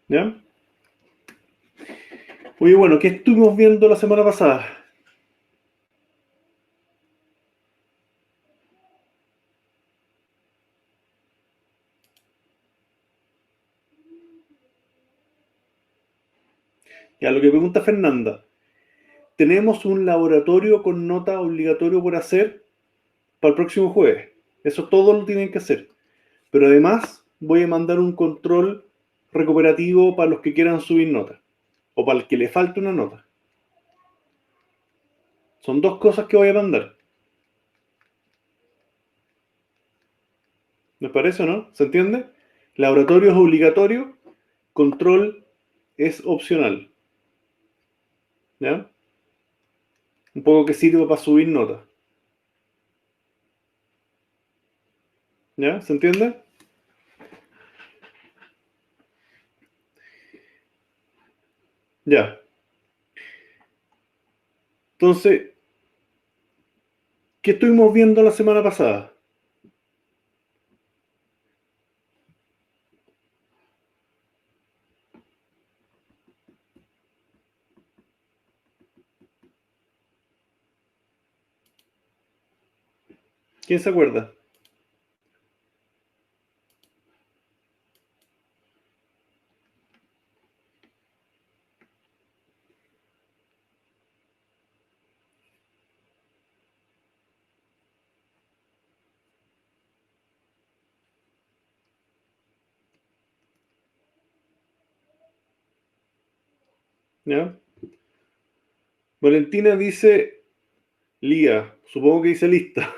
¿Ya? Oye, bueno, ¿qué estuvimos viendo la semana pasada? Ya, lo que pregunta Fernanda. Tenemos un laboratorio con nota obligatorio por hacer para el próximo jueves. Eso todo lo tienen que hacer. Pero además voy a mandar un control recuperativo para los que quieran subir nota. O para el que le falte una nota. Son dos cosas que voy a mandar. ¿Me parece o no? ¿Se entiende? Laboratorio es obligatorio, control es opcional. ¿Ya? Un poco que sirve para subir nota. ¿Ya? ¿Se entiende? Ya. Entonces, ¿qué estuvimos viendo la semana pasada? ¿Quién se acuerda? ¿Ya? Valentina dice Lía, supongo que dice lista.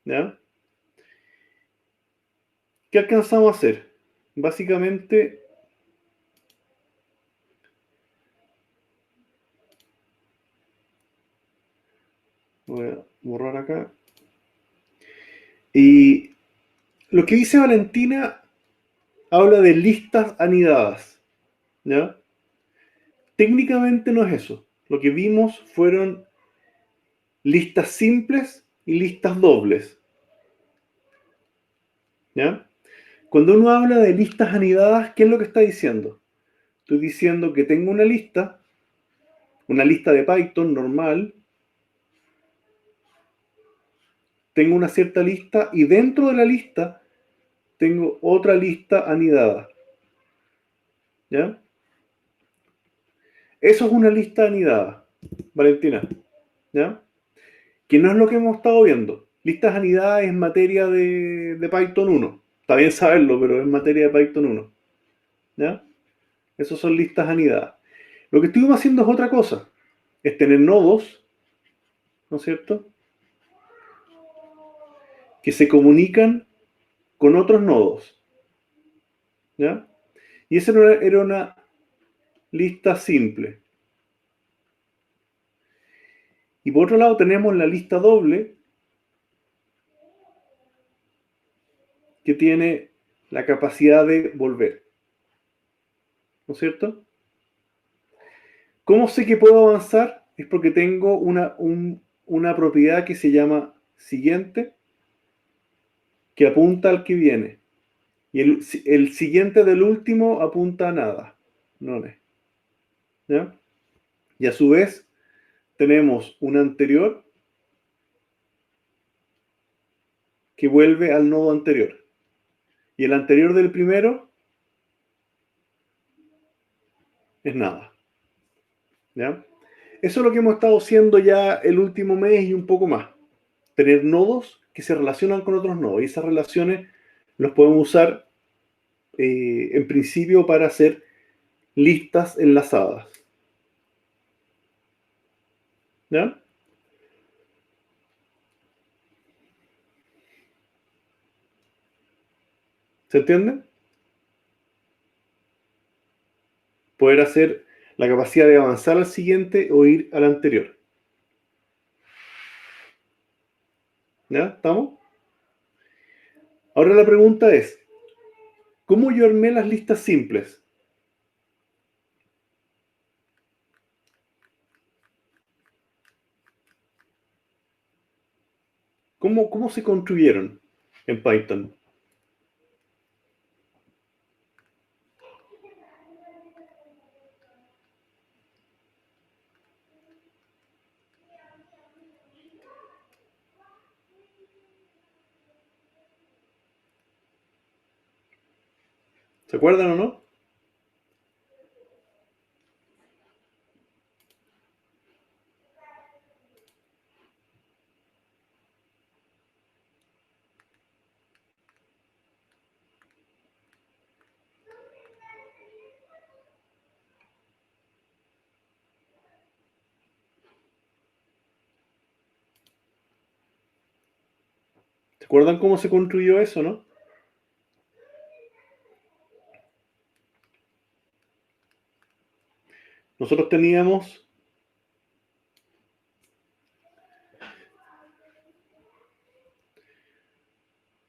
¿Ya? ¿Qué alcanzamos a hacer? Básicamente, voy a borrar acá. Y lo que dice Valentina habla de listas anidadas. ¿Ya? Técnicamente no es eso. Lo que vimos fueron listas simples y listas dobles. ¿Ya? Cuando uno habla de listas anidadas, ¿qué es lo que está diciendo? Estoy diciendo que tengo una lista de Python normal, tengo una cierta lista y dentro de la lista tengo otra lista anidada. ¿Ya? Eso es una lista anidada, Valentina. ¿Ya? Que no es lo que hemos estado viendo. Listas anidadas es materia de Python 1. Está bien saberlo, pero es materia de Python 1. ¿Ya? Esas son listas anidadas. Lo que estuvimos haciendo es otra cosa. Es tener nodos, ¿no es cierto? Que se comunican con otros nodos. ¿Ya? Y esa era una lista simple. Y por otro lado tenemos la lista doble, que tiene la capacidad de volver. ¿No es cierto? ¿Cómo sé que puedo avanzar? Es porque tengo una propiedad que se llama siguiente, que apunta al que viene. Y el siguiente del último apunta a nada. No es. ¿Ya? Y a su vez tenemos un anterior que vuelve al nodo anterior. Y el anterior del primero es nada. ¿Ya? Eso es lo que hemos estado haciendo ya el último mes y un poco más. Tener nodos que se relacionan con otros nodos. Y esas relaciones los podemos usar en principio para hacer listas enlazadas. ¿Ya? ¿Se entiende? Poder hacer la capacidad de avanzar al siguiente o ir al anterior. ¿Ya? ¿Estamos? Ahora la pregunta es, ¿cómo yo armé las listas simples? ¿Cómo se construyeron en Python? ¿Se acuerdan o no? ¿Se acuerdan cómo se construyó eso, no? Nosotros teníamos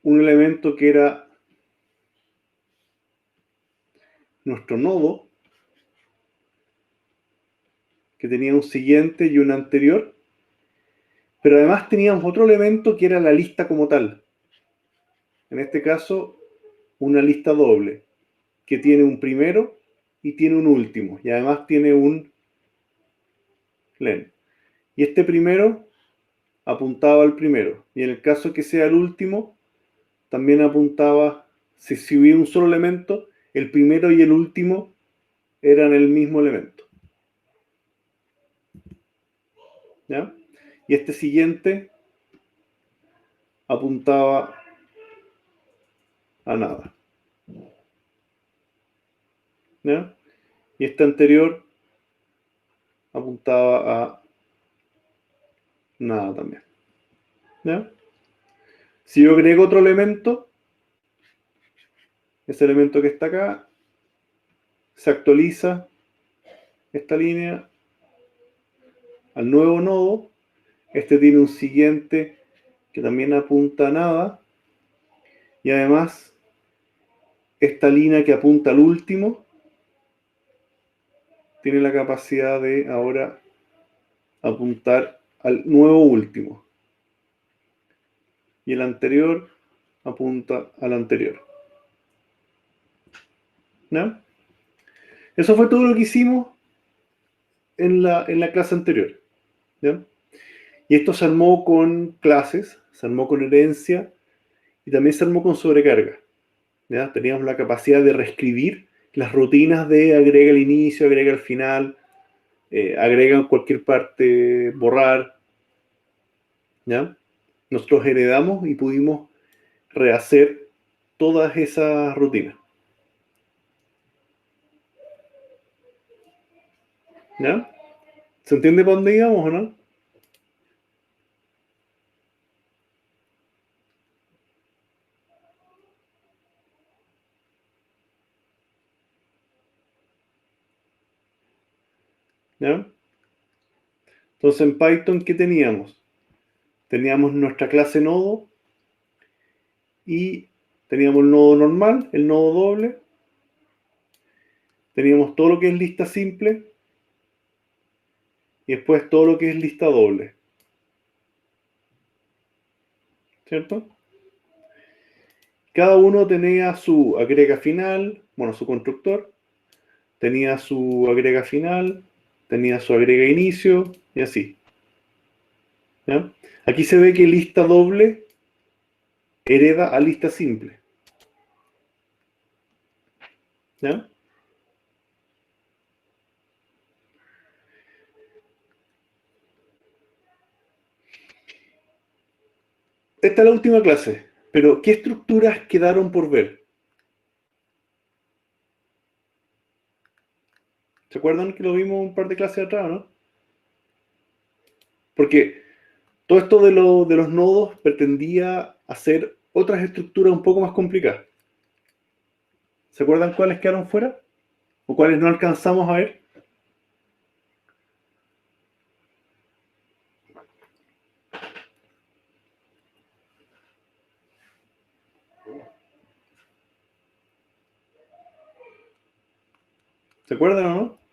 un elemento que era nuestro nodo, que tenía un siguiente y un anterior, pero además teníamos otro elemento que era la lista como tal. En este caso, una lista doble, que tiene un primero y tiene un último, y además tiene un len. Y este primero apuntaba al primero, y en el caso que sea el último, también apuntaba, si hubiera un solo elemento, el primero y el último eran el mismo elemento. ¿Ya? Y este siguiente apuntaba a nada. ¿Ya? Y este anterior apuntaba a nada también. ¿Ya? Si yo agrego otro elemento, ese elemento que está acá, se actualiza esta línea al nuevo nodo. Este tiene un siguiente que también apunta a nada. Y además, esta línea que apunta al último tiene la capacidad de ahora apuntar al nuevo último. Y el anterior apunta al anterior. ¿Ya? Eso fue todo lo que hicimos en la clase anterior. ¿Ya? Y esto se armó con clases, se armó con herencia y también se armó con sobrecarga. ¿Ya? Teníamos la capacidad de reescribir las rutinas de agrega al inicio, agrega al final, agrega en cualquier parte, borrar. ¿Ya? Nosotros heredamos y pudimos rehacer todas esas rutinas. ¿Ya? ¿Se entiende para dónde íbamos o no? ¿Ya? Entonces en Python, ¿qué teníamos? Teníamos nuestra clase nodo y teníamos el nodo normal, el nodo doble, teníamos todo lo que es lista simple y después todo lo que es lista doble. ¿Cierto? Cada uno tenía su agrega final, bueno, su constructor, tenía su agrega final, tenía su agrega inicio y así. ¿Ya? Aquí se ve que lista doble hereda a lista simple. ¿Ya? Esta es la última clase, pero ¿qué estructuras quedaron por ver? ¿Se acuerdan que lo vimos un par de clases atrás, no? Porque todo esto de los nodos pretendía hacer otras estructuras un poco más complicadas. ¿Se acuerdan cuáles quedaron fuera? ¿O cuáles no alcanzamos a ver? ¿Se acuerdan o no?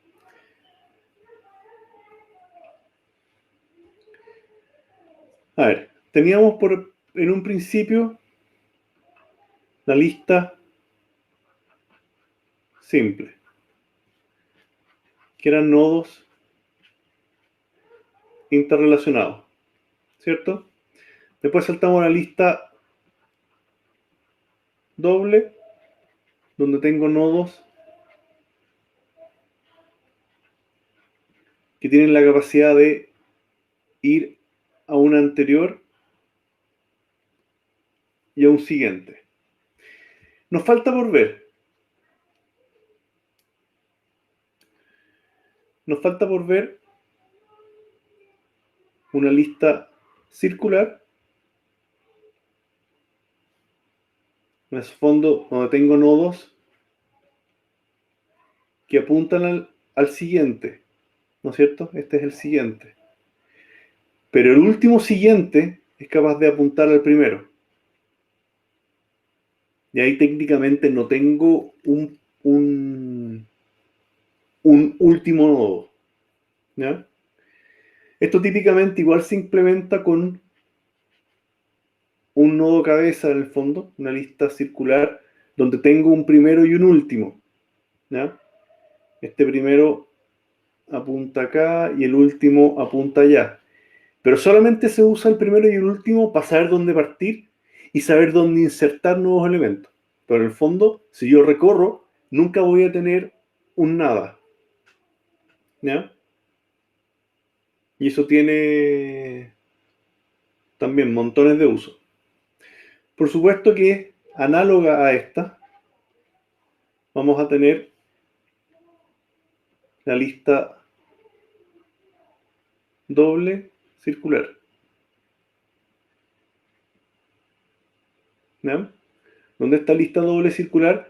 A ver, teníamos en un principio la lista simple, que eran nodos interrelacionados, ¿cierto? Después saltamos a la lista doble, donde tengo nodos que tienen la capacidad de ir a una anterior y a un siguiente. Nos falta por ver. Nos falta por ver una lista circular, en ese fondo donde tengo nodos que apuntan al siguiente, ¿no es cierto? Este es el siguiente. Pero el último siguiente es capaz de apuntar al primero. Y ahí técnicamente no tengo un último nodo, ¿ya? Esto típicamente igual se implementa con un nodo cabeza en el fondo, una lista circular, donde tengo un primero y un último, ¿ya? Este primero apunta acá y el último apunta allá. Pero solamente se usa el primero y el último para saber dónde partir y saber dónde insertar nuevos elementos. Pero en el fondo, si yo recorro, nunca voy a tener un nada, ¿ya? Y eso tiene también montones de usos. Por supuesto que análoga a esta, vamos a tener la lista doble circular, ¿ya? Donde esta lista doble circular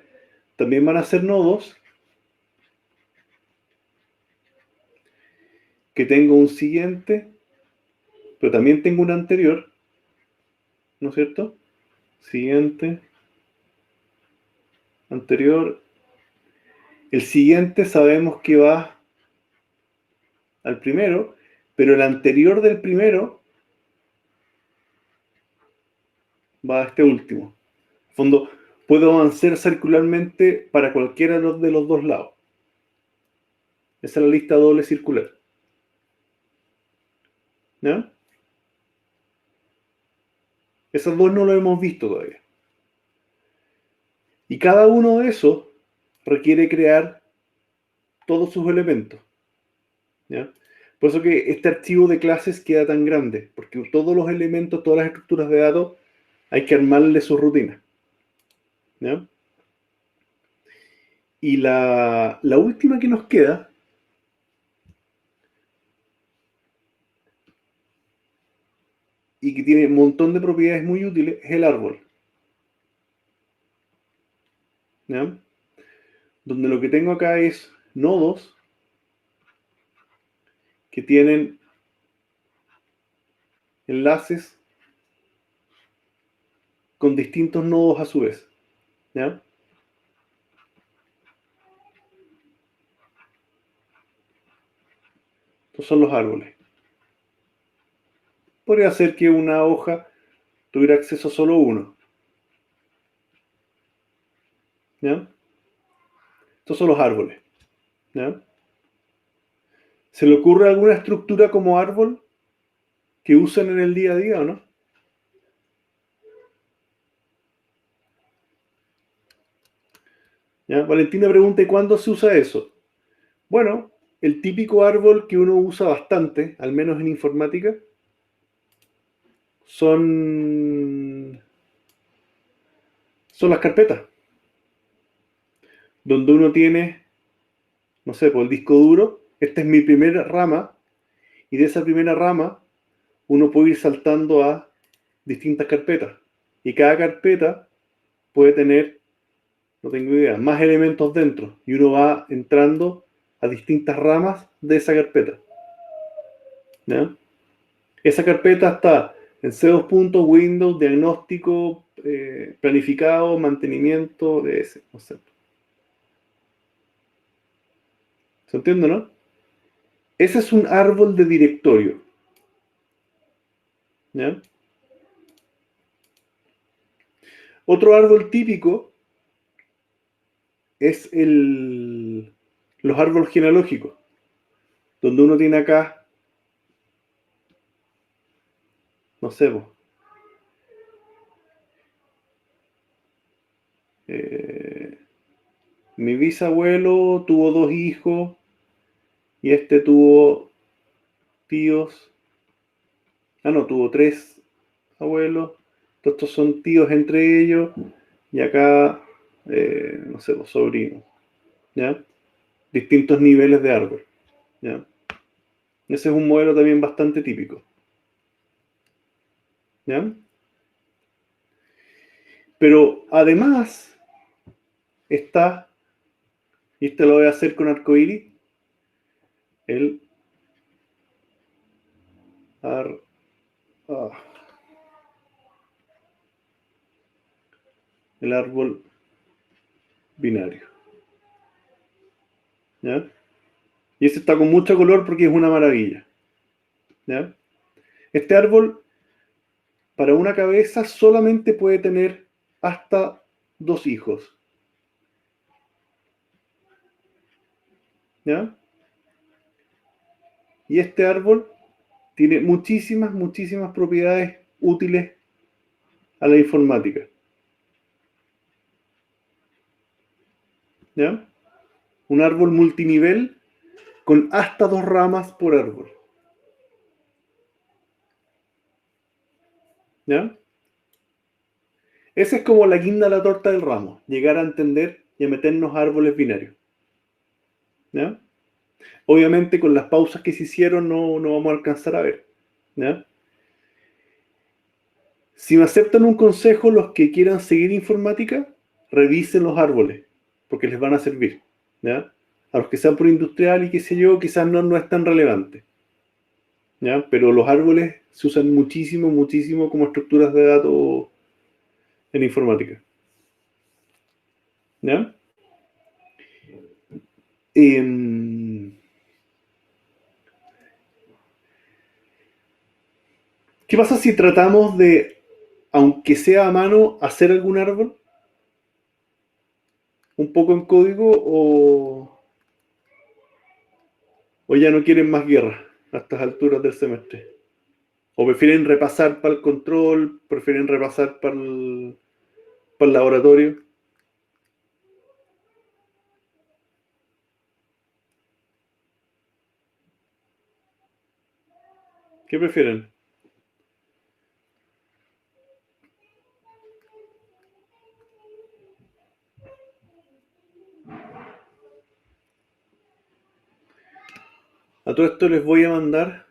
también van a ser nodos que tengo un siguiente, pero también tengo un anterior, ¿no es cierto? Siguiente, anterior. El siguiente sabemos que va al primero, pero el anterior del primero va a este último. En el fondo, puedo avanzar circularmente para cualquiera de los dos lados. Esa es la lista doble circular, ¿ya? Esos dos no lo hemos visto todavía. Y cada uno de esos requiere crear todos sus elementos, ¿ya? Por eso que este archivo de clases queda tan grande, porque todos los elementos, todas las estructuras de datos, hay que armarle su rutina, ¿ya? Y la última que nos queda, y que tiene un montón de propiedades muy útiles, es el árbol, ¿ya? Donde lo que tengo acá es nodos que tienen enlaces con distintos nodos a su vez, ¿ya? Estos son los árboles. Podría ser que una hoja tuviera acceso a solo uno, ¿ya? Estos son los árboles, ¿ya? ¿Se le ocurre alguna estructura como árbol que usen en el día a día o no? ¿Ya? Valentina pregunta, ¿y cuándo se usa eso? Bueno, el típico árbol que uno usa bastante, al menos en informática, son, son las carpetas, donde uno tiene, no sé, por el disco duro, esta es mi primera rama, y de esa primera rama uno puede ir saltando a distintas carpetas. Y cada carpeta puede tener, no tengo idea, más elementos dentro. Y uno va entrando a distintas ramas de esa carpeta, ¿ya? Esa carpeta está en C2 Windows, diagnóstico, planificado, mantenimiento de ese concepto. ¿Se entiende, no? Ese es un árbol de directorio, ¿ya? Otro árbol típico es los árboles genealógicos, donde uno tiene acá, no sé, eh, mi bisabuelo tuvo 2 hijos y este tuvo tíos, no, tuvo 3 abuelos, estos son tíos entre ellos y acá, no sé, sobrinos, ¿ya? Distintos niveles de árbol, ¿ya? Ese es un modelo también bastante típico, ¿ya? Pero además está, y este lo voy a hacer con arcoíris, el, ar, ah, el árbol binario, ¿ya? Y este está con mucho color porque es una maravilla, ¿ya? Este árbol, para una cabeza, solamente puede tener hasta 2 hijos, ¿ya? Y este árbol tiene muchísimas, muchísimas propiedades útiles a la informática, ¿ya? Un árbol multinivel con hasta 2 ramas por árbol, ¿ya? Esa es como la guinda a la torta del ramo, llegar a entender y a meternos a árboles binarios, ¿ya? Obviamente con las pausas que se hicieron no vamos a alcanzar a ver, ¿ya? Si me aceptan un consejo los que quieran seguir informática, revisen los árboles, porque les van a servir, ¿ya? A los que sean por industrial y qué sé yo, quizás no es tan relevante, ¿ya? Pero los árboles se usan muchísimo, muchísimo como estructuras de datos en informática, ¿ya? Em, ¿Qué pasa si tratamos de, aunque sea a mano, hacer algún árbol? ¿Un poco en código o ya no quieren más guerra a estas alturas del semestre? ¿O prefieren repasar para el control? ¿Prefieren repasar para el laboratorio? ¿Qué prefieren? A todo esto les voy a mandar.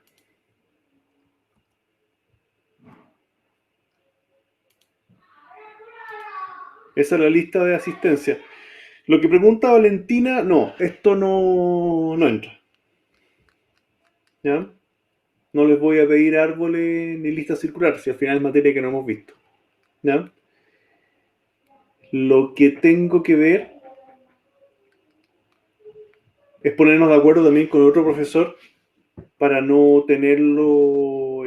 Esa es la lista de asistencia. Lo que pregunta Valentina, no, esto no entra, ¿ya? No les voy a pedir árboles ni lista circular, si al final es materia que no hemos visto, ¿ya? Lo que tengo que ver es ponernos de acuerdo también con otro profesor para no tenerlo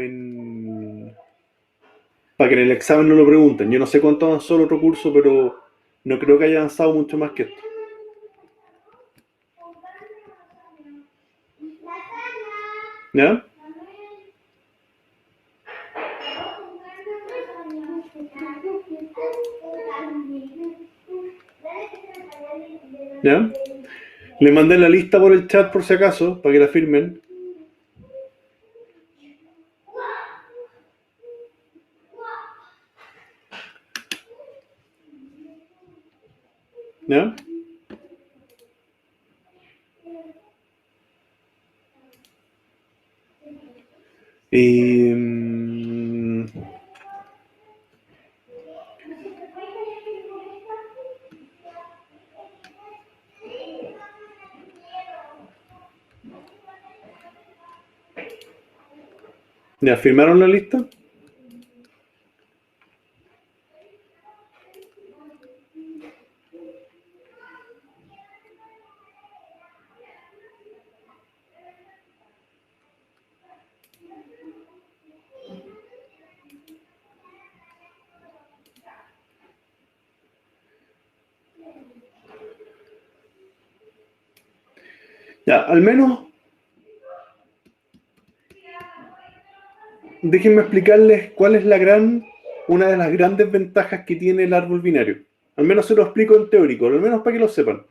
para que en el examen no lo pregunten. Yo no sé cuánto avanzó el otro curso, pero no creo que haya avanzado mucho más que esto, ¿ya? ¿Ya? Le mandé la lista por el chat por si acaso, para que la firmen, ¿ya? Y... ¿Ya firmaron la lista? Ya, al menos déjenme explicarles cuál es una de las grandes ventajas que tiene el árbol binario. Al menos se lo explico en teórico, al menos para que lo sepan.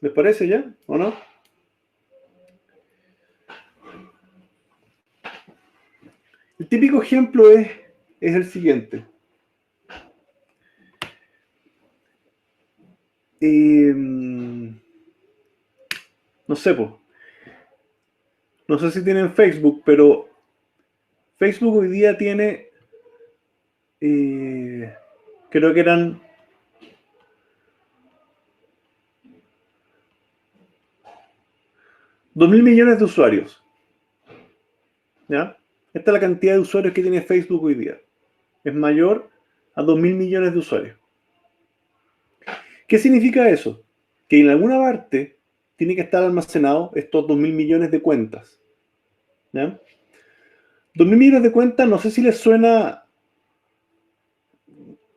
¿Les parece ya? ¿O no? El típico ejemplo es el siguiente. No sé, pues. No sé si tienen Facebook, pero Facebook hoy día tiene, creo que eran 2.000 millones de usuarios. ¿Ya? Esta es la cantidad de usuarios que tiene Facebook hoy día. Es mayor a 2.000 millones de usuarios. ¿Qué significa eso? Que en alguna parte tiene que estar almacenado estos 2.000 millones de cuentas. ¿Ya? 2.000 millones de cuentas, no sé si les suena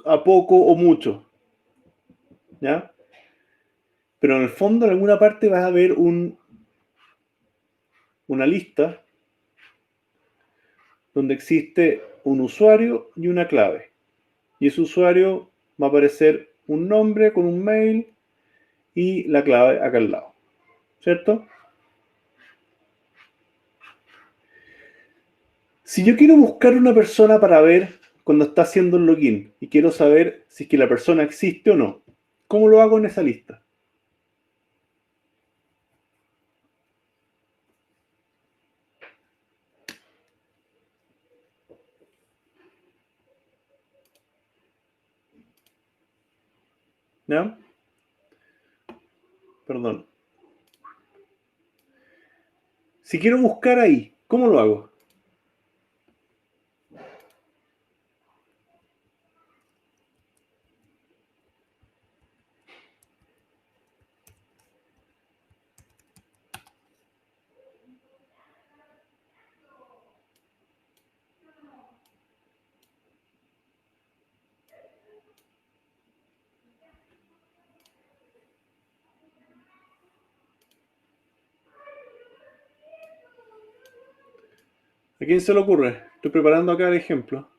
a poco o mucho. ¿Ya? Pero en el fondo, en alguna parte vas a ver una lista donde existe un usuario y una clave. Y ese usuario va a aparecer un nombre con un mail y la clave acá al lado. ¿Cierto? Si yo quiero buscar una persona para ver cuando está haciendo el login y quiero saber si es que la persona existe o no, ¿cómo lo hago en esa lista? ¿Ya? Perdón. Si quiero buscar ahí, ¿cómo lo hago? ¿A quién se le ocurre? Estoy preparando acá el ejemplo.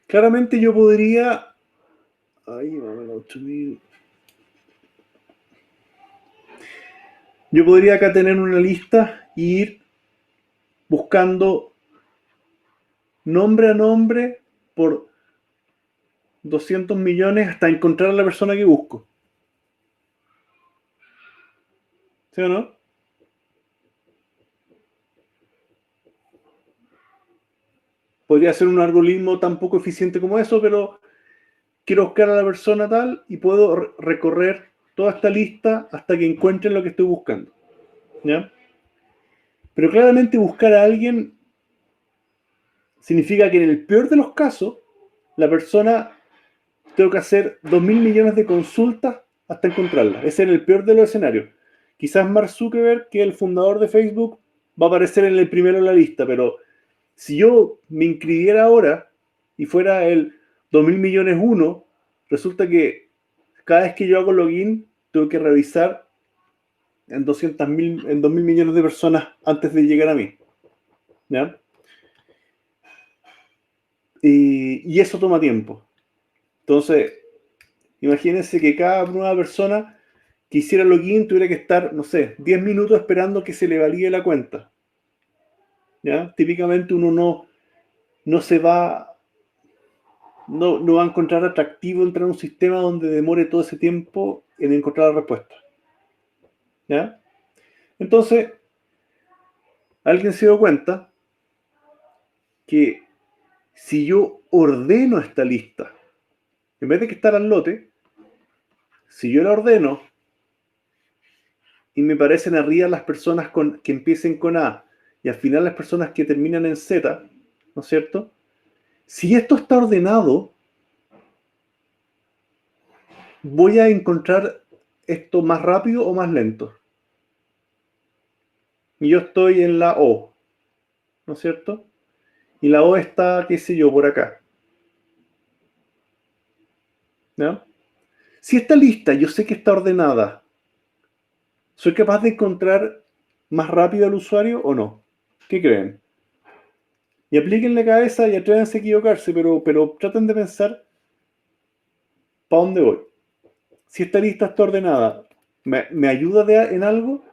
Claramente yo podría... Ahí, vamos a 8000. Yo podría acá tener una lista e ir buscando nombre a nombre por 200 millones hasta encontrar a la persona que busco. ¿Sí o no? Podría ser un algoritmo tan poco eficiente como eso, pero quiero buscar a la persona tal y puedo recorrer toda esta lista hasta que encuentre lo que estoy buscando. ¿Ya? Pero claramente buscar a alguien significa que en el peor de los casos, la persona tengo que hacer 2.000 millones de consultas hasta encontrarla. Ese es el peor de los escenarios. Quizás Mark Zuckerberg, que es el fundador de Facebook, va a aparecer en el primero en la lista, pero si yo me inscribiera ahora y fuera el 2.000 millones 1, resulta que cada vez que yo hago login, tengo que revisar en 200.000, en 2.000 millones de personas antes de llegar a mí. ¿Ya? Y eso toma tiempo. Entonces, imagínense que cada nueva persona que hiciera login tuviera que estar, no sé, 10 minutos esperando que se le valide la cuenta. ¿Ya? Típicamente uno no se va, no va a encontrar atractivo entrar en un sistema donde demore todo ese tiempo en encontrar la respuesta. ¿Ya? Entonces, alguien se dio cuenta que si yo ordeno esta lista, en vez de que estar al lote, si yo la ordeno y me parecen arriba las personas que empiecen con A y al final las personas que terminan en Z, ¿no es cierto? Si esto está ordenado, voy a encontrar esto más rápido o más lento. y yo estoy en la O, ¿no es cierto? Y la O está, qué sé yo, por acá, ¿no? Si esta lista yo sé que está ordenada, ¿soy capaz de encontrar más rápido al usuario o no? ¿Qué creen? Y apliquen la cabeza y atrévanse a equivocarse, pero traten de pensar para dónde voy. Si esta lista está ordenada, ¿me ayuda en algo?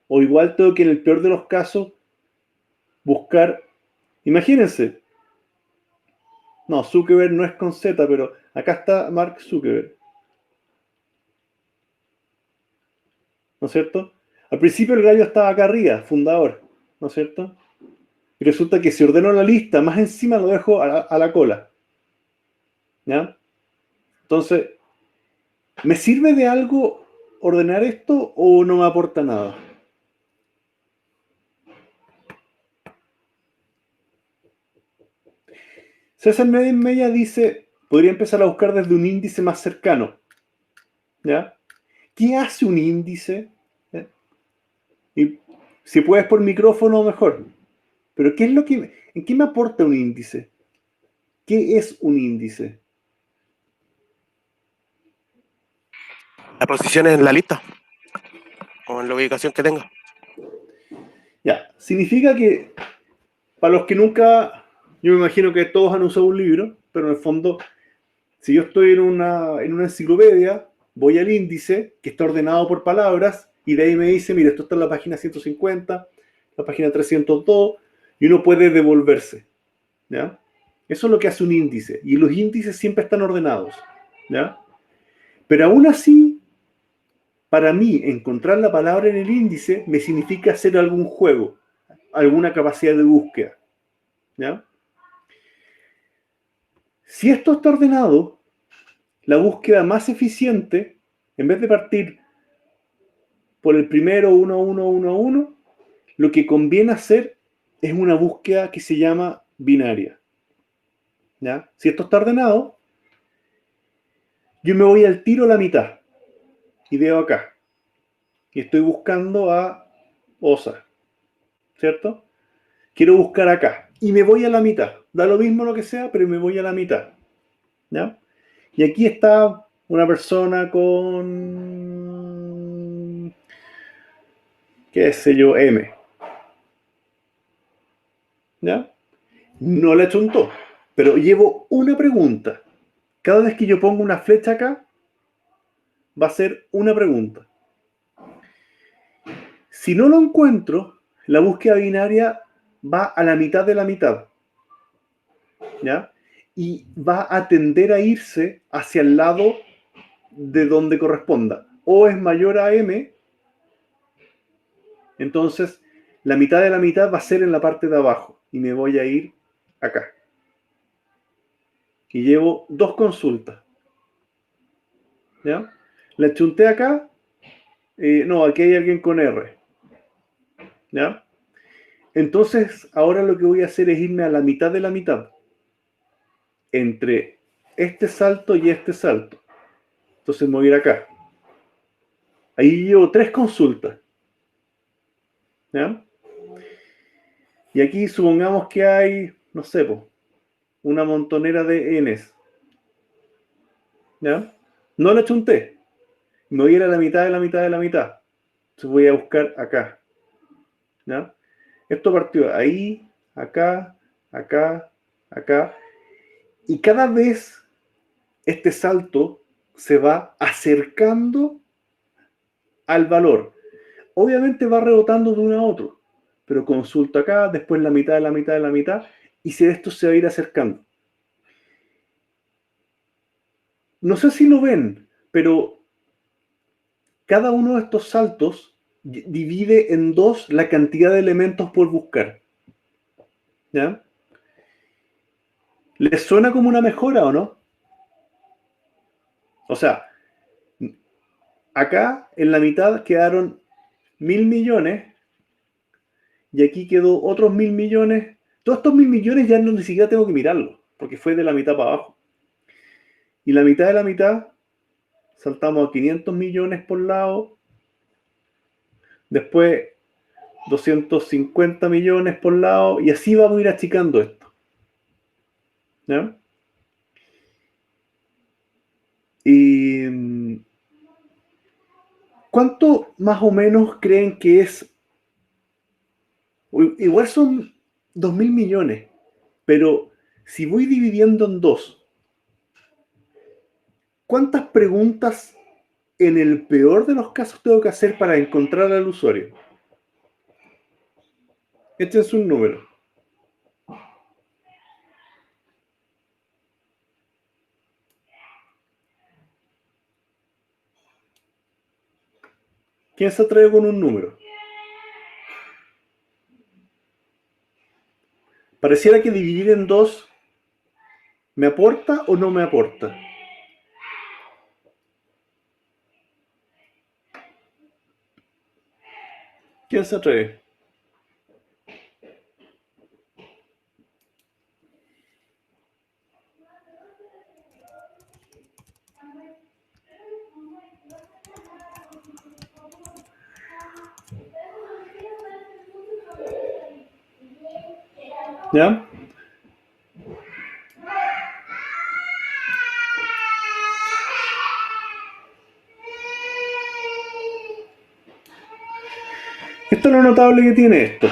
O igual tengo que en el peor de los casos buscar, imagínense, no, Zuckerberg no es con Z, pero acá está Mark Zuckerberg, ¿no es cierto? Al principio el gallo estaba acá arriba, fundador, ¿no es cierto? Y resulta que si ordeno la lista, más encima lo dejo a la cola, ¿ya? Entonces, ¿me sirve de algo ordenar esto o no me aporta nada? César Media dice, podría empezar a buscar desde un índice más cercano, ¿ya? ¿Qué hace un índice? ¿Ya? Y si puedes por micrófono, mejor. Pero ¿qué es lo que, en qué me aporta un índice? ¿Qué es un índice? La posición en la lista o en la ubicación que tenga. Ya, significa que para los que nunca, yo me imagino que todos han usado un libro, pero en el fondo, si yo estoy en una enciclopedia, voy al índice que está ordenado por palabras y de ahí me dice, mira, esto está en la página 150, la página 302, y uno puede devolverse, ¿ya? Eso es lo que hace un índice, y los índices siempre están ordenados, ¿ya? Pero aún así, para mí, encontrar la palabra en el índice me significa hacer algún juego, alguna capacidad de búsqueda, ¿ya? Si esto está ordenado, la búsqueda más eficiente, en vez de partir por el primero 1, 1, 1, 1, lo que conviene hacer es una búsqueda que se llama binaria, ¿ya? Si esto está ordenado, yo me voy al tiro a la mitad y veo acá. Y estoy buscando a OSA, ¿cierto? Quiero buscar acá. Y me voy a la mitad. Da lo mismo lo que sea, pero me voy a la mitad, ¿ya? Y aquí está una persona con, qué sé yo, M, ¿ya? No le chuntó, pero llevo una pregunta. Cada vez que yo pongo una flecha acá, va a ser una pregunta. Si no lo encuentro, la búsqueda binaria va a la mitad de la mitad, ¿ya? Y va a tender a irse hacia el lado de donde corresponda. O es mayor a M, entonces la mitad de la mitad va a ser en la parte de abajo. Y me voy a ir acá. Y llevo dos consultas, ¿ya? La chunté acá. No, aquí hay alguien con R, ¿ya? Entonces, ahora lo que voy a hacer es irme a la mitad de la mitad. Entre este salto y este salto. Entonces me voy a ir acá. Ahí llevo tres consultas, ¿ya? Y aquí supongamos que hay, no sé, po, una montonera de Ns, ¿ya? No la chunté. Me voy a ir a la mitad de la mitad de la mitad. Entonces voy a buscar acá, ¿ya? Esto partió ahí, acá, acá, acá. Y cada vez este salto se va acercando al valor. Obviamente va rebotando de uno a otro, pero consulta acá, después la mitad de la mitad de la mitad, y si esto se va a ir acercando. No sé si lo ven, pero cada uno de estos saltos divide en dos la cantidad de elementos por buscar, ¿ya? ¿Les suena como una mejora o no? O sea, acá en la mitad quedaron 1.000 millones y aquí quedó otros 1.000 millones. Todos estos 1.000 millones ya no ni siquiera tengo que mirarlo, porque fue de la mitad para abajo. Y la mitad de la mitad, saltamos a 500 millones por lado. Después 250 millones por lado, y así vamos a ir achicando esto. ¿Ya? Y ¿cuánto más o menos creen que es? Igual son 2.000 millones, pero si voy dividiendo en dos, ¿cuántas preguntas en el peor de los casos tengo que hacer para encontrar al usuario? Este es un número. ¿Quién se atreve con un número? Pareciera que dividir en dos me aporta o no me aporta. ¿Quién se atreve? ¿Ya? Esto es lo notable que tiene esto.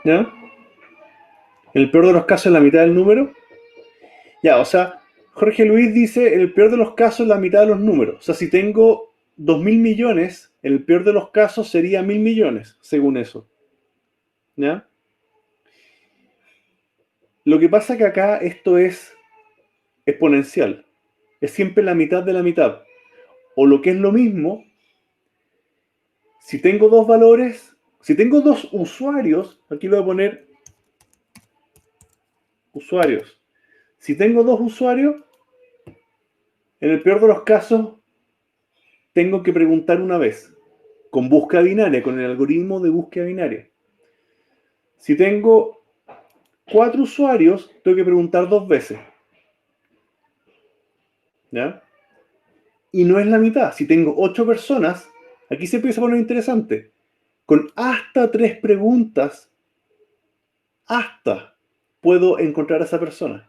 ¿Ya? En el peor de los casos, la mitad del número. Ya, o sea, Jorge Luis dice, en el peor de los casos, la mitad de los números. O sea, si tengo 2.000 millones, en el peor de los casos sería 1.000 millones, según eso. ¿Ya? Lo que pasa que acá esto es exponencial. Es siempre la mitad de la mitad. O lo que es lo mismo, si tengo dos valores, si tengo dos usuarios, aquí voy a poner usuarios. Si tengo dos usuarios, en el peor de los casos, tengo que preguntar una vez, con búsqueda binaria, con el algoritmo de búsqueda binaria. Si tengo 4 usuarios, tengo que preguntar 2 veces. ¿Ya? Y no es la mitad. Si tengo 8 personas, aquí se empieza a poner interesante. Con hasta 3 preguntas, hasta puedo encontrar a esa persona.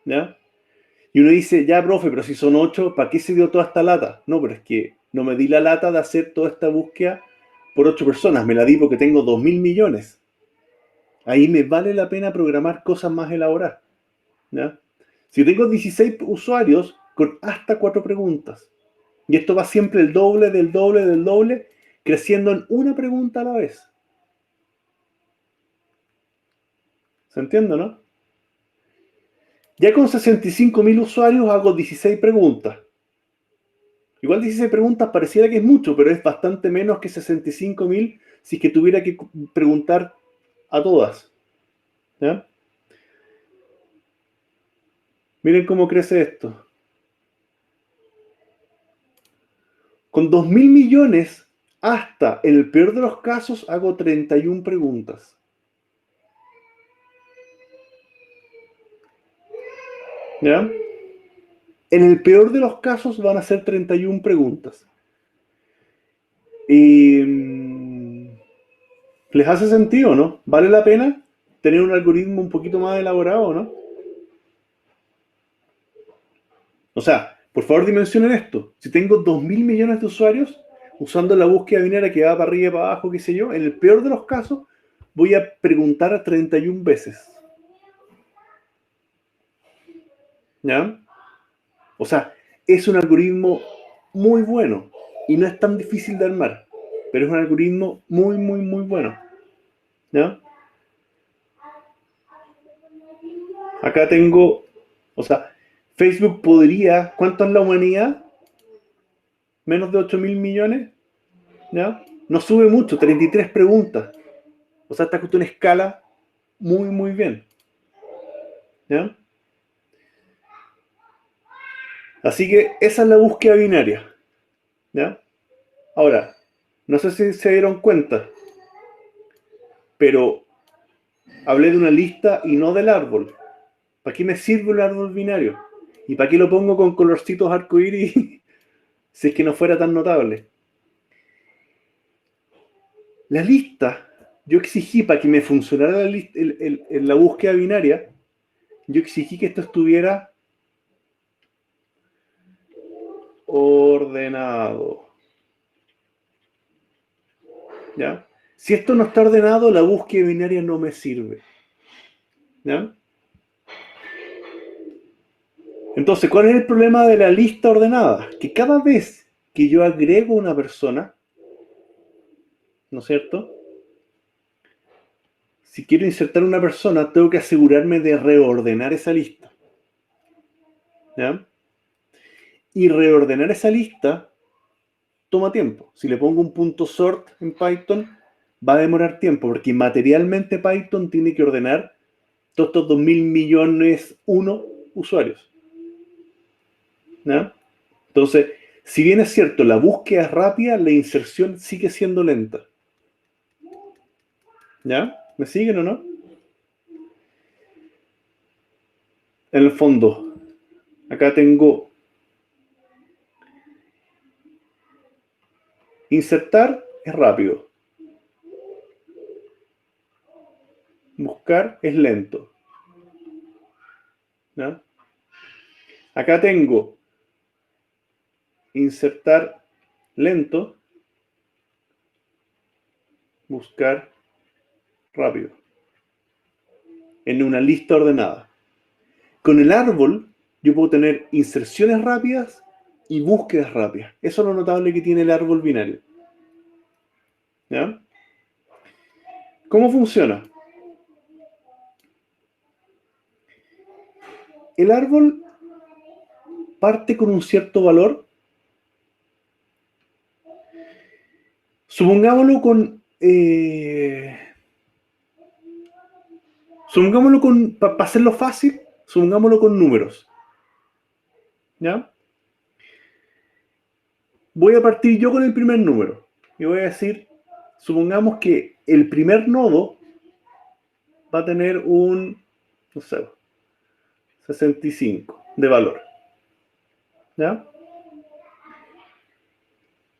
¿Ya? Y uno dice, ya, profe, pero si son 8, ¿para qué se dio toda esta lata? No, pero es que no me di la lata de hacer toda esta búsqueda por 8 personas. Me la di porque tengo 2.000 millones. Ahí me vale la pena programar cosas más elaboradas. ¿Ya? Si tengo 16 usuarios con hasta 4 preguntas, y esto va siempre el doble, del doble, del doble, creciendo en una pregunta a la vez. ¿Se entiende, no? Ya con 65.000 usuarios hago 16 preguntas. Igual 16 preguntas pareciera que es mucho, pero es bastante menos que 65.000 si es que tuviera que preguntar a todas. ¿Ya? Miren cómo crece esto. Con 2.000 millones, hasta en el peor de los casos, hago 31 preguntas. ¿Ya? En el peor de los casos van a ser 31 preguntas. Y ¿les hace sentido, no? ¿Vale la pena tener un algoritmo un poquito más elaborado, no? O sea, por favor dimensionen esto. Si tengo 2.000 millones de usuarios usando la búsqueda binaria que va para arriba y para abajo, qué sé yo, en el peor de los casos voy a preguntar 31 veces. ¿Ya? O sea, es un algoritmo muy bueno y no es tan difícil de armar, pero es un algoritmo muy, muy, muy bueno. ¿Ya? Acá tengo, o sea, Facebook podría, ¿cuánto es la humanidad? Menos de 8.000 millones, ¿ya? No sube mucho, 33 preguntas. O sea, esta cuestión escala muy, muy bien, ¿ya? Así que esa es la búsqueda binaria, ¿ya? Ahora, no sé si se dieron cuenta, pero hablé de una lista y no del árbol. ¿Para qué me sirve el árbol binario? ¿Y para qué lo pongo con colorcitos arcoíris si es que no fuera tan notable? La lista, yo exigí para que me funcionara la búsqueda binaria, yo exigí que esto estuviera ordenado. ¿Ya? Si esto no está ordenado, la búsqueda binaria no me sirve. ¿Ya? Entonces, ¿cuál es el problema de la lista ordenada? Que cada vez que yo agrego una persona, ¿no es cierto? Si quiero insertar una persona, tengo que asegurarme de reordenar esa lista. ¿Ya? Y reordenar esa lista toma tiempo. Si le pongo un punto sort en Python, va a demorar tiempo, porque materialmente Python tiene que ordenar todos estos 2.000.000.000 usuarios. ¿Ya? Entonces, si bien es cierto, la búsqueda es rápida, la inserción sigue siendo lenta. ¿Ya? ¿Me siguen o no? En el fondo, acá tengo insertar es rápido. Buscar es lento. ¿Ya? Acá tengo insertar lento, buscar rápido. En una lista ordenada. Con el árbol, yo puedo tener inserciones rápidas y búsquedas rápidas. Eso es lo notable que tiene el árbol binario. ¿Ya? ¿Cómo funciona? El árbol parte con un cierto valor. Supongámoslo con... supongámoslo con... Para hacerlo fácil, supongámoslo con números. ¿Ya? Voy a partir yo con el primer número. Y voy a decir, supongamos que el primer nodo va a tener un, no sé, 65 de valor. ¿Ya?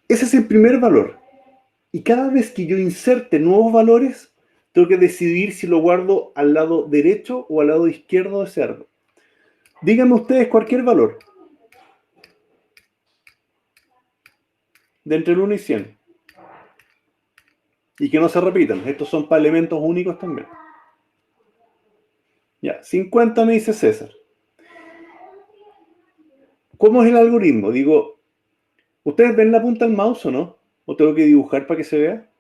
Ese es el primer valor. Y cada vez que yo inserte nuevos valores, tengo que decidir si lo guardo al lado derecho o al lado izquierdo de ese árbol. Díganme ustedes cualquier valor. De entre el 1 y 100. Y que no se repitan. Estos son para elementos únicos también. Ya, 50 me dice César. ¿Cómo es el algoritmo? Digo, ¿ustedes ven la punta del mouse o no? ¿O tengo que dibujar para que se vea?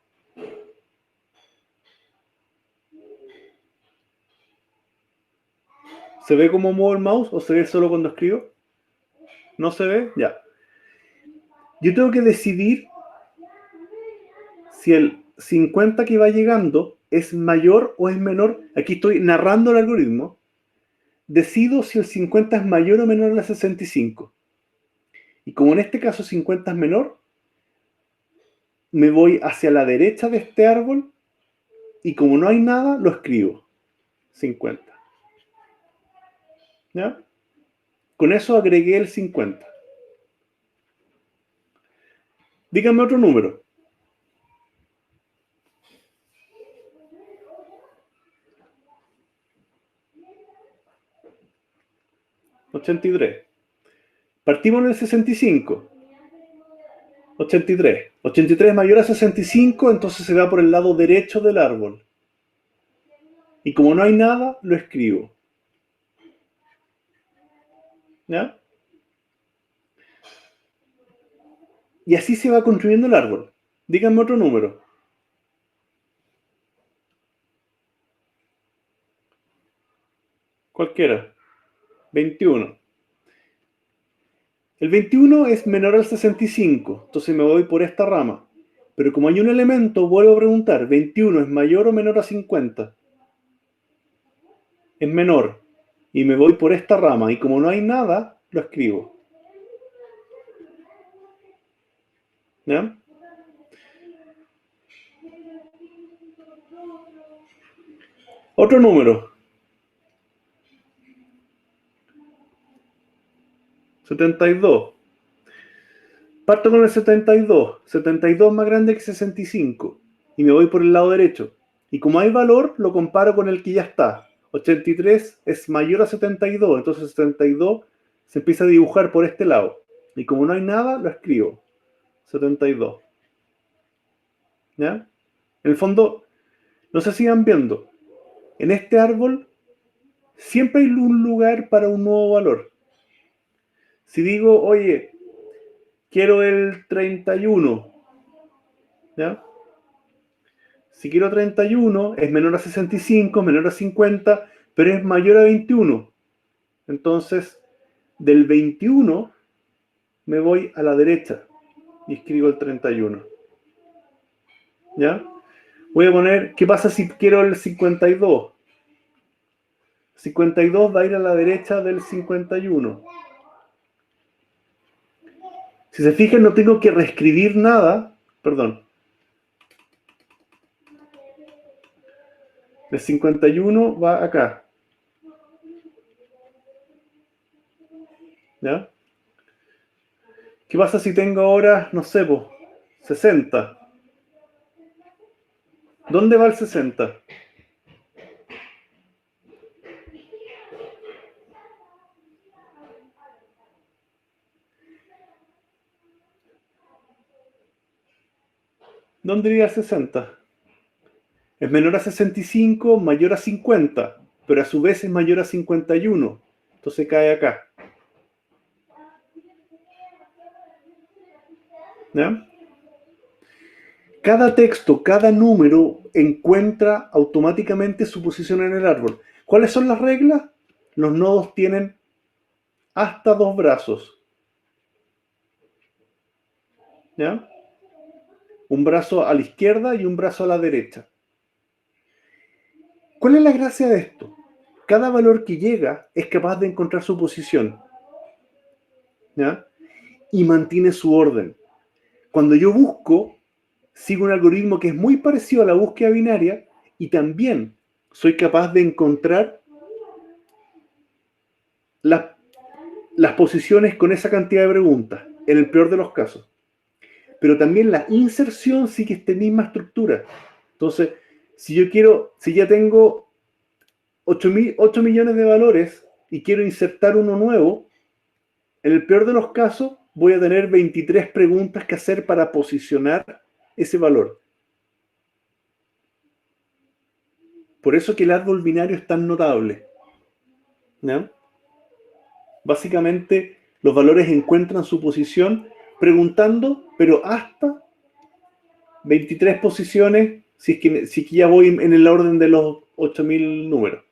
¿Se ve cómo muevo el mouse o se ve solo cuando escribo? ¿No se ve? Ya. Yo tengo que decidir si el 50 que va llegando es mayor o es menor. Aquí estoy narrando el algoritmo. Decido si el 50 es mayor o menor a 65. Y como en este caso 50 es menor, me voy hacia la derecha de este árbol y como no hay nada, lo escribo. 50. ¿Ya? Con eso agregué el 50. Díganme otro número. 83. Partimos en el 65. 83. 83 es mayor a 65, entonces se va por el lado derecho del árbol. Y como no hay nada, lo escribo. ¿Ya? Y así se va construyendo el árbol. Díganme otro número. Cualquiera. 21. El 21 es menor al 65, entonces me voy por esta rama. Pero como hay un elemento, vuelvo a preguntar, ¿21 es mayor o menor a 50? Es menor. Y me voy por esta rama. Y como no hay nada, lo escribo. ¿Ya? Otro número. 72. Parto con el 72. 72 más grande que 65. y me voy por el lado derecho. Y como hay valor, lo comparo con el que ya está. 83 es mayor a 72, entonces 72 se empieza a dibujar por este lado. Y como no hay nada, lo escribo. 72. ¿Ya? En el fondo, no se sigan viendo. En este árbol siempre hay un lugar para un nuevo valor. Si digo, oye, quiero el 31, ¿ya? Si quiero 31, es menor a 65, menor a 50, pero es mayor a 21. Entonces, del 21 me voy a la derecha y escribo el 31. ¿Ya? Voy a poner, ¿qué pasa si quiero el 52? 52 va a ir a la derecha del 51. Si se fijan, no tengo que reescribir nada. Perdón. El 51 va acá. ¿Ya? ¿Qué pasa si tengo ahora, no sé, 60? ¿Dónde va el 60? ¿Dónde iría el 60? Es menor a 65, mayor a 50, pero a su vez es mayor a 51. Entonces cae acá. ¿Ya? Cada texto, cada número encuentra automáticamente su posición en el árbol. ¿Cuáles son las reglas? Los nodos tienen hasta 2 brazos. ¿Ya? Un brazo a la izquierda y un brazo a la derecha. ¿Cuál es la gracia de esto? Cada valor que llega es capaz de encontrar su posición. ¿Ya? Y mantiene su orden. Cuando yo busco, sigo un algoritmo que es muy parecido a la búsqueda binaria y también soy capaz de encontrar las posiciones con esa cantidad de preguntas, en el peor de los casos. Pero también la inserción sigue esta misma estructura. Entonces, si yo quiero, si ya tengo 8 millones de valores y quiero insertar uno nuevo, en el peor de los casos voy a tener 23 preguntas que hacer para posicionar ese valor. Por eso que el árbol binario es tan notable. ¿No? Básicamente, los valores encuentran su posición preguntando, pero hasta 23 posiciones si es que ya voy en el orden de los 8.000 números.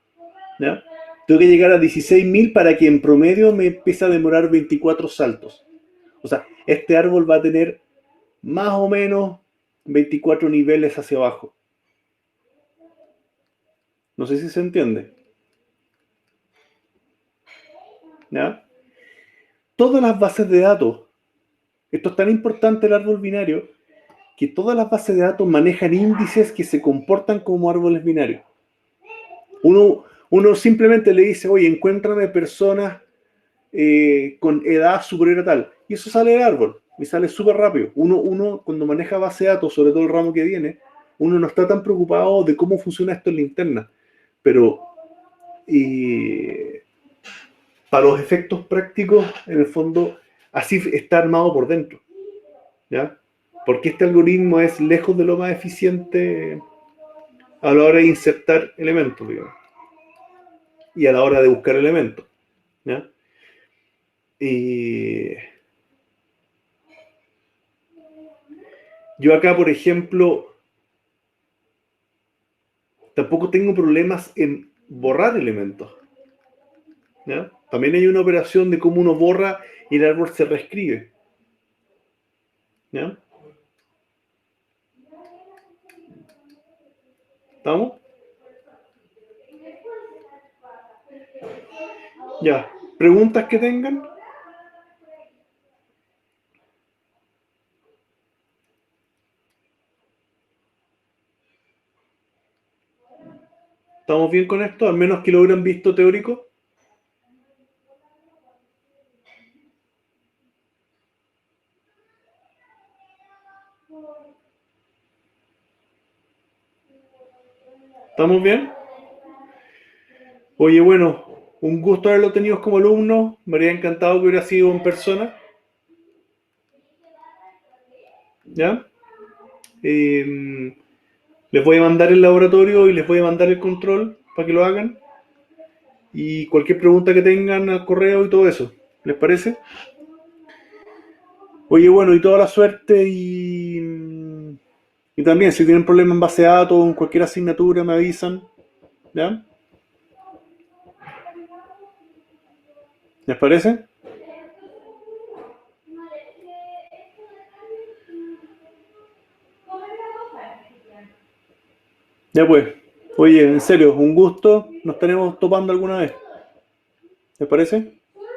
¿Ya? Tengo que llegar a 16.000 para que en promedio me empiece a demorar 24 saltos. O sea, este árbol va a tener más o menos 24 niveles hacia abajo. No sé si se entiende. ¿Ya? Todas las bases de datos, esto es tan importante el árbol binario, que todas las bases de datos manejan índices que se comportan como árboles binarios. Uno simplemente le dice, oye, encuéntrame personas con edad superior a tal. Y eso sale del árbol. Y sale súper rápido. Uno, cuando maneja base de datos, sobre todo el ramo que viene, uno no está tan preocupado de cómo funciona esto en la interna. Pero para los efectos prácticos, en el fondo, así está armado por dentro. ¿Ya? Porque este algoritmo es lejos de lo más eficiente a la hora de insertar elementos, digamos. Y a la hora de buscar elementos. ¿Ya? Y yo acá, por ejemplo, tampoco tengo problemas en borrar elementos. ¿Ya? También hay una operación de cómo uno borra y el árbol se reescribe. ¿Ya? ¿Estamos? Ya. ¿Preguntas que tengan? ¿Estamos bien con esto? Al menos que lo hubieran visto teórico. ¿Estamos bien? Oye, bueno, un gusto haberlo tenido como alumno. Me habría encantado que hubiera sido en persona. ¿Ya? Eh, Les voy a mandar el laboratorio y les voy a mandar el control para que lo hagan. Y cualquier pregunta que tengan al correo y todo eso. ¿Les parece? Oye, bueno, y toda la suerte y también si tienen problemas en base de datos o en cualquier asignatura me avisan. ¿Ya? ¿Les parece? Ya pues. Oye, en serio, un gusto. Nos estaremos topando alguna vez. ¿Les parece?